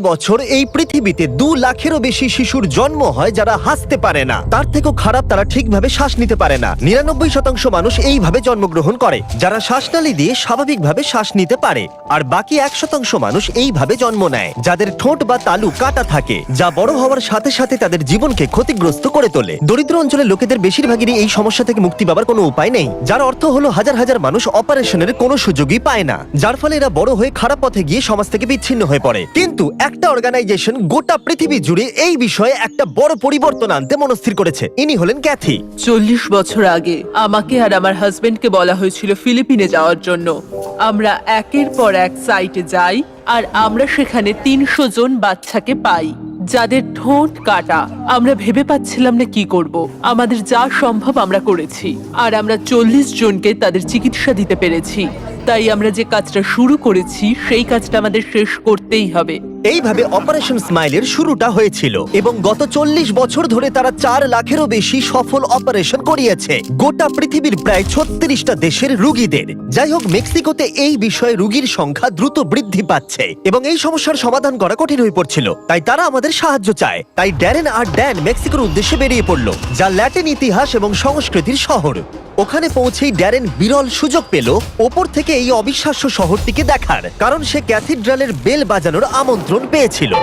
বছর এই পৃথিবীতে 2 লাখেরও বেশি শিশুর জন্ম হয় যারা হাসতে পারে না। তার থেকেও খারাপ, তারা ঠিকভাবে শ্বাস নিতে পারে না। 99% মানুষ এইভাবে জন্মগ্রহণ করে, যারা শ্বাসনালী দিয়ে স্বাভাবিকভাবে শ্বাস নিতে পারে। আর বাকি 1% মানুষ এইভাবে জন্ম নেয়, যাদের ঠোঁট বা তালু কাটা থাকে, যা বড় হওয়ার সাথে সাথে তাদের জীবনকে ক্ষতিগ্রস্ত করে তোলে। দরিদ্র অঞ্চলের লোকেদের বেশিরভাগেরই এই সমস্যা থেকে মুক্তি পাবার কোনো উপায় নেই, যার অর্থ হলো হাজার হাজার মানুষ অপারেশনের কোনো সুযোগই পায় না, যার ফলে এরা বড় হয়ে খারাপ পথে গিয়ে সমাজ থেকে বিচ্ছিন্ন হয়ে পড়ে। কিন্তু একটা অর্গানাইজেশন গোটা পৃথিবী জুড়ে এই বিষয়ে একটা বড় পরিবর্তন আনতে মনস্থির করেছে। ইনি হলেন ক্যাথি। 40 বছর আগে আমাকে আর আমার হাজবেন্ডকে বলা হয়েছিল ফিলিপিনে যাওয়ার জন্য। আমরা একের পর এক সাইটে যাই আর আমরা সেখানে 300 জন বাচ্চাকে পাই যাদের ঠোঁট কাটা। আমরা ভেবে পাচ্ছিলাম না কি করব। আমাদের যা সম্ভব আমরা করেছি, আর আমরা 40 জনকে তাদের চিকিৎসা দিতে পেরেছি। তাই আমরা যে কাজটা শুরু করেছি সেই কাজটা আমাদের শেষ করতেই হবে। এইভাবে অপারেশন স্মাইলের শুরুটা হয়েছিল এবং গত 40 বছর ধরে তারা 4 লাখেরও বেশি সফল অপারেশন করিয়েছে গোটা পৃথিবীর প্রায় 36টা দেশের রোগীদের। যাই হোক, মেক্সিকোতে এই বিষয়ে রোগীর সংখ্যা দ্রুত বৃদ্ধি পাচ্ছে এবং এই সমস্যার সমাধান করা কঠিন হয়ে পড়ছিল। তাই তারা আমাদের সাহায্য চায়। তাই ড্যারেন আর ড্যান মেক্সিকোর উদ্দেশ্যে বেরিয়ে পড়লো, যা ল্যাটিন ইতিহাস এবং সংস্কৃতির শহর। ওখানে পৌঁছেই ড্যারেন বিরল সুযোগ পেল ওপর থেকে এই অবিশ্বাস্য শহরটিকে দেখার, কারণ সে ক্যাথিড্রালের বেল বাজানোর আমন্ত্রণ পেয়েছিল।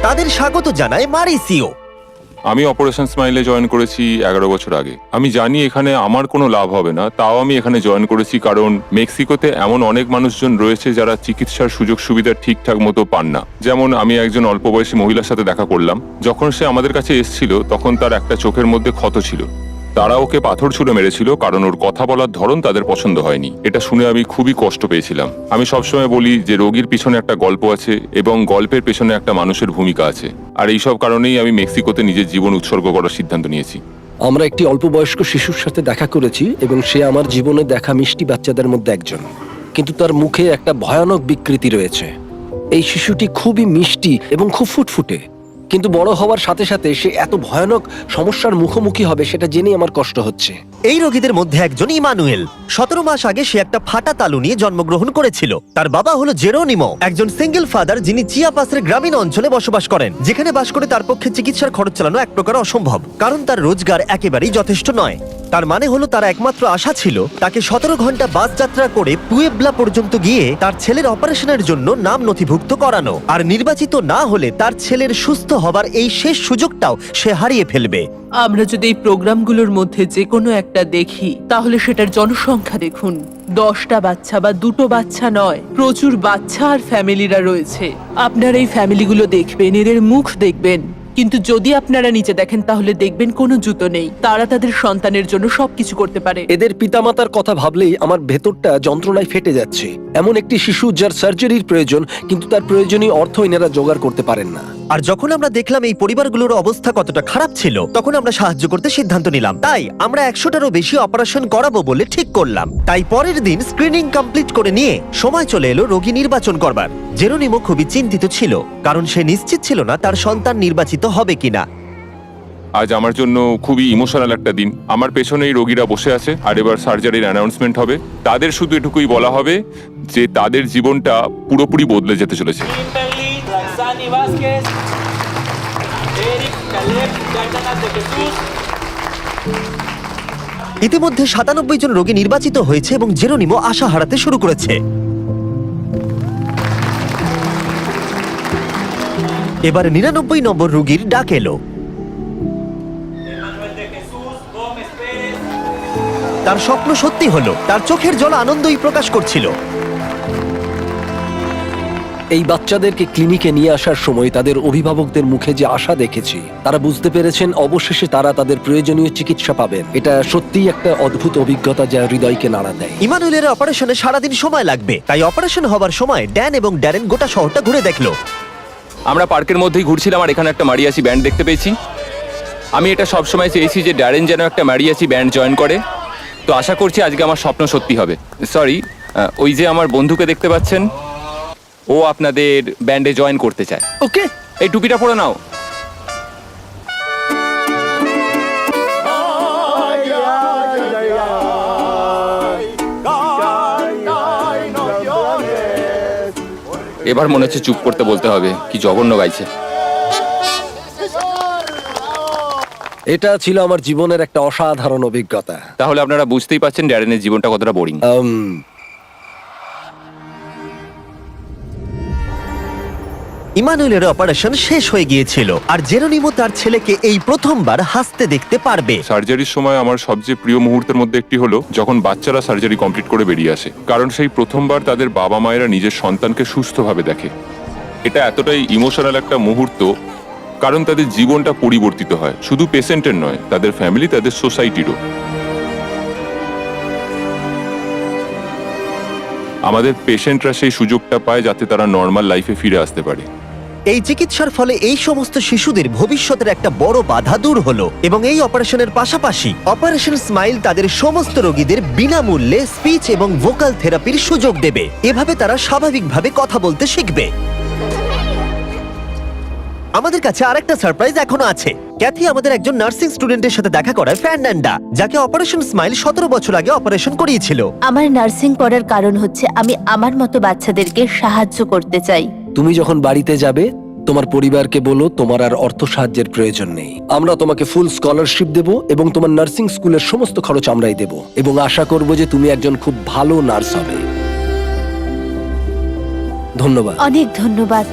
তাদের স্বাগত জানায় মারিসিও। আমি অপারেশন স্মাইলে জয়েন করেছি 11 বছর আগে। আমি জানি এখানে আমার কোনো লাভ হবে না, তাও আমি এখানে জয়েন করেছি কারণ মেক্সিকোতে এমন অনেক মানুষজন রয়েছে যারা চিকিৎসার সুযোগ সুবিধা ঠিকঠাক মতো পান না। যেমন আমি একজন অল্প বয়সী মহিলার সাথে দেখা করলাম। যখন সে আমাদের কাছে এসেছিল তখন তার একটা চোখের মধ্যে ক্ষত ছিল। তারা ওকে পাথর ছুঁড়ে মেরেছিল কারণ ওর কথা বলার ধরন তাদের পছন্দ হয়নি। এটা শুনে আমি খুবই কষ্ট পেয়েছিলাম। আমি সবসময় বলি যে রোগীর পিছনে একটা গল্প আছে এবং গল্পের পেছনে একটা মানুষের ভূমিকা আছে। আর এইসব কারণেই আমি মেক্সিকোতে নিজের জীবন উৎসর্গ করার সিদ্ধান্ত নিয়েছি। আমরা একটি অল্প বয়স্ক শিশুর সাথে দেখা করেছি এবং সে আমার জীবনে দেখা মিষ্টি বাচ্চাদের মধ্যে একজন, কিন্তু তার মুখে একটা ভয়ানক বিকৃতি রয়েছে। এই শিশুটি খুবই মিষ্টি এবং খুব ফুটফুটে, কিন্তু বড় হওয়ার সাথে সাথে সে এত ভয়ানক সমস্যার মুখোমুখি হবে সেটা জেনে আমার কষ্ট হচ্ছে। এই রোগীদের মধ্যে একজন ইমানুয়েল। 17 মাস আগে সে একটা ফাটা তালু নিয়ে জন্মগ্রহণ করেছিল। তার বাবা হলো জেরোনিমো, একজন সিঙ্গেল ফাদার যিনি চিয়াপাসের গ্রামীণ অঞ্চলে বসবাস করেন, যেখানে বাস করে তার পক্ষে চিকিৎসার খরচ চালানো এক প্রকার অসম্ভব, কারণ তার রোজগার একেবারেই যথেষ্ট নয়। তার মানে হলো তার একমাত্র আশা ছিল তাকে 17 ঘন্টা বাস যাত্রা করে পুয়েবলা পর্যন্ত গিয়ে তার ছেলের অপারেশনের জন্য নাম নথিভুক্ত করানো, আর নির্বাচিত না হলে তার ছেলের সুস্থ হবার এই শেষ সুযোগটাও সে হারিয়ে ফেলবে। আমরা যদি এই প্রোগ্রামগুলোর মধ্যে যে কোনো একটা দেখি তাহলে সেটার জনসংখ্যা দেখুন। 10টা বাচ্চা বা 2টো বাচ্চা নয়, প্রচুর বাচ্চা আর ফ্যামিলিরা রয়েছে। আপনারা এই ফ্যামিলিগুলো দেখবেন, এদের মুখ দেখবেন, কিন্তু যদি আপনারা নিচে দেখেন তাহলে দেখবেন কোনো জুতো নেই। তারা তাদের সন্তানের জন্য সবকিছু করতে পারে। এদের পিতামাতার কথা ভাবলেই আমার ভেতরটা যন্ত্রণায় ফেটে যাচ্ছে। এমন একটি শিশু যার সার্জারির প্রয়োজন, কিন্তু তার প্রয়োজনীয় অর্থ এনারা জোগাড় করতে পারেন না। আর যখন আমরা দেখলাম এই পরিবারগুলোর অবস্থা কতটা খারাপ ছিল, তখন আমরা সাহায্য করতে সিদ্ধান্ত নিলাম। তাই আমরা 100টারও বেশি অপারেশন করাবো বলে ঠিক করলাম। তাই পরের দিন স্ক্রিনিং কমপ্লিট করে নিয়ে সময় চলে এলো রোগী নির্বাচন করবার। জেরোনিমো খুবই চিন্তিত ছিল, কারণ সে নিশ্চিত ছিল না তার সন্তান নির্বাচিত হবে কিনা। আজ আমার জন্য খুবই ইমোশনাল একটা দিন। আমার পেছনেই রোগীরা বসে আছে আর এবার সার্জারির অ্যানাউন্সমেন্ট হবে। তাদের শুধু এটুকুই বলা হবে যে তাদের জীবনটা পুরোপুরি বদলে যেতে চলেছে। ইতিমধ্যে 97 জন রোগী নির্বাচিত হয়েছে এবং জেরোনিমো আশা হারাতে শুরু করেছে। এবার 99 নম্বর রোগীর ডাক এলো। তার স্বপ্ন সত্যি হলো, তার চোখের জল আনন্দই প্রকাশ করছিল। এই বাচ্চাদেরকে ক্লিনিকে নিয়ে আসার সময় তাদের অভিভাবকদের মুখে যে আশা দেখেছি, তারা বুঝতে পেরেছেন অবশেষে তারা তাদের প্রয়োজনীয় চিকিৎসা পাবেন। এটা সত্যিই একটা অদ্ভুত অভিজ্ঞতা যা হৃদয়কে নাড়া দেয়। ইমানুয়েলের অপারেশনে সারাদিন সময় লাগবে, তাই অপারেশন হবার সময় ড্যান এবং ড্যারেন গোটা শহরটা ঘুরে দেখলো। আমরা পার্কের মধ্যেই ঘুরছিলাম আর এখানে একটা মারিয়াসি ব্যান্ড দেখতে পেয়েছি। আমি এটা সবসময় চেয়েছি যে ড্যারেন যেন একটা মারিয়াসি ব্যান্ড জয়েন করে। তো আশা করছি আজকে আমার স্বপ্ন সত্যি হবে। সরি, ওই যে আমার বন্ধুকে দেখতে পাচ্ছেন, ও আপনাদের ব্যান্ডে জয়েন করতে চায়। ওকে, এই টুপিটা পরে নাও। এবার মনে হচ্ছে চুপ করতে বলতে হবে, কি জঘন্য গাইছে। এটা ছিল আমার জীবনের একটা অসাধারণ অভিজ্ঞতা। তাহলে আপনারা বুঝতেই পারছেন ড্যারেনের জীবনটা কতটা বোরিং। ইমানুয়েলের অপারেশন শেষ হয়ে গিয়েছিল আর জেরোনিমো তার ছেলেকে এই প্রথমবার হাসতে দেখতে পারবে। সার্জারির সময় আমার সবচেয়ে প্রিয় মুহূর্তের মধ্যে একটি হলো যখন বাচ্চারা সার্জারি কমপ্লিট করে বেরিয়ে আসে, কারণ সেই প্রথমবার তাদের বাবা মায়েরা নিজের সন্তানকে সুস্থভাবে দেখে। এটা এতটাই ইমোশনাল একটা মুহূর্ত, কারণ তাদের জীবনটা পরিবর্তিত হয়, শুধু পেশেন্টের নয়, তাদের ফ্যামিলি, তাদের সোসাইটিরও। আমাদের পেশেন্টরা সেই সুযোগটা পায় যাতে তারা নর্মাল লাইফে ফিরে আসতে পারে। এই চিকিৎসার ফলে এই সমস্ত শিশুদের ভবিষ্যতের একটা বড় বাধা দূর হলো এবং এই অপারেশনের পাশাপাশি অপারেশন স্মাইল তাদের সমস্ত রোগীদের বিনামূল্যে স্পিচ এবং ভোকাল থেরাপির সুযোগ দেবে। এভাবে তারা স্বাভাবিকভাবে কথা বলতে শিখবে। আমাদের কাছে আরেকটা সারপ্রাইজ এখনো আছে। ক্যাথি আমাদের একজন নার্সিং স্টুডেন্টের সাথে দেখা করায়, ফার্নান্ডা, যাকে অপারেশন স্মাইল 17 বছর আগে অপারেশন করিয়েছিল। আমার নার্সিং পড়ার কারণ হচ্ছে আমি আমার মতো বাচ্চাদেরকে সাহায্য করতে চাই। তুমি যখন বাড়িতে যাবে তোমার পরিবারকে বলো তোমার আর অর্থ সাহায্যের প্রয়োজন নেই। আমরা তোমাকে ফুল স্কলারশিপ দেব এবং তোমার নার্সিং স্কুলের সমস্ত খরচ আমরাই দেব এবং আশা করব যে তুমি একজন খুব ভালো নার্স হবে। ধন্যবাদ। অনেক ধন্যবাদ।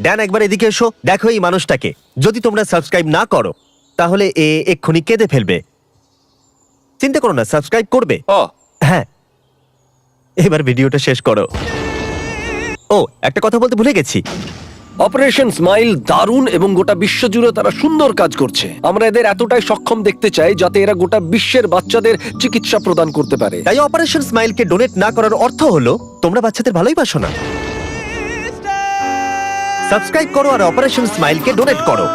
ড্যান, একবার এদিকে এসো, দেখো এই মানুষটাকে। যদি তোমরা সাবস্ক্রাইব না করো তাহলে এ এক্ষুনি কেঁদে ফেলবে। চিন্তা করো না, সাবস্ক্রাইব করবে। ও হ্যাঁ, এবার ভিডিওটা শেষ করো। ও, একটা কথা বলতে ভুলে গেছি। অপারেশন স্মাইল দারুণ এবং গোটা বিশ্ব জুড়ে তারা সুন্দর কাজ করছে। আমরা এদের এতটাই সক্ষম দেখতে চাই যাতে এরা গোটা বিশ্বের বাচ্চাদের চিকিৎসা প্রদান করতে পারে। তাই অপারেশন স্মাইলকে ডোনেট না করার অর্থ হলো তোমরা বাচ্চাদের ভালোই বাসো না। সাবস্ক্রাইব করো আর অপারেশন স্মাইলকে ডোনেট করো।